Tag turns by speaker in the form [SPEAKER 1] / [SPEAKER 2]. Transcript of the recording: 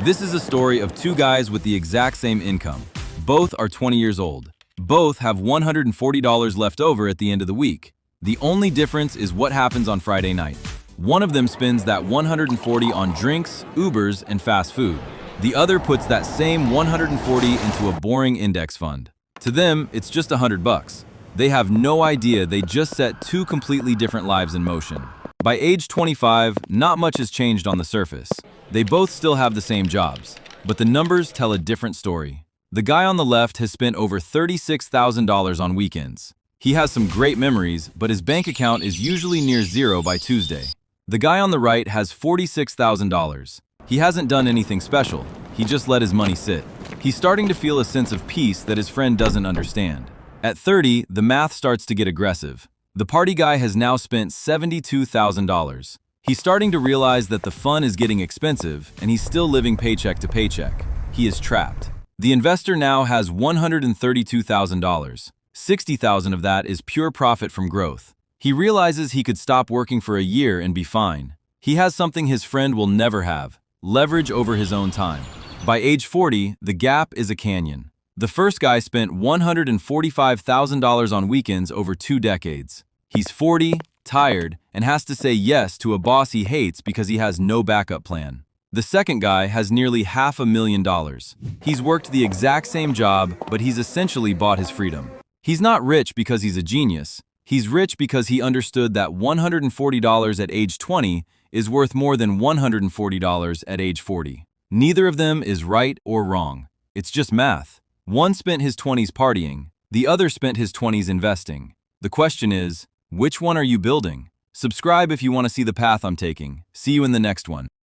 [SPEAKER 1] This is a story of two guys with the exact same income. Both are 20 years old. Both have $140 left over at the end of the week. The only difference is what happens on Friday night. One of them spends that $140 on drinks, Ubers, and fast food. The other puts that same $140 into a boring index fund. To them, it's just $100. They have no idea they just set two completely different lives in motion. By age 25, not much has changed on the surface. They both still have the same jobs, but the numbers tell a different story. The guy on the left has spent over $36,000 on weekends. He has some great memories, but his bank account is usually near zero by Tuesday. The guy on the right has $46,000. He hasn't done anything special. He just let his money sit. He's starting to feel a sense of peace that his friend doesn't understand. At 30, the math starts to get aggressive. The party guy has now spent $72,000. He's starting to realize that the fun is getting expensive, and he's still living paycheck to paycheck. He is trapped. The investor now has $132,000. $60,000 of that is pure profit from growth. He realizes he could stop working for a year and be fine. He has something his friend will never have: leverage over his own time. By age 40, the gap is a canyon. The first guy spent $145,000 on weekends over 2 decades. He's 40, tired, and has to say yes to a boss he hates because he has no backup plan. The second guy has nearly $500,000. He's worked the exact same job, but he's essentially bought his freedom. He's not rich because he's a genius. He's rich because he understood that $140 at age 20 is worth more than $140 at age 40. Neither of them is right or wrong. It's just math. One spent his 20s partying, the other spent his 20s investing. The question is, which one are you building? Subscribe if you want to see the path I'm taking. See you in the next one.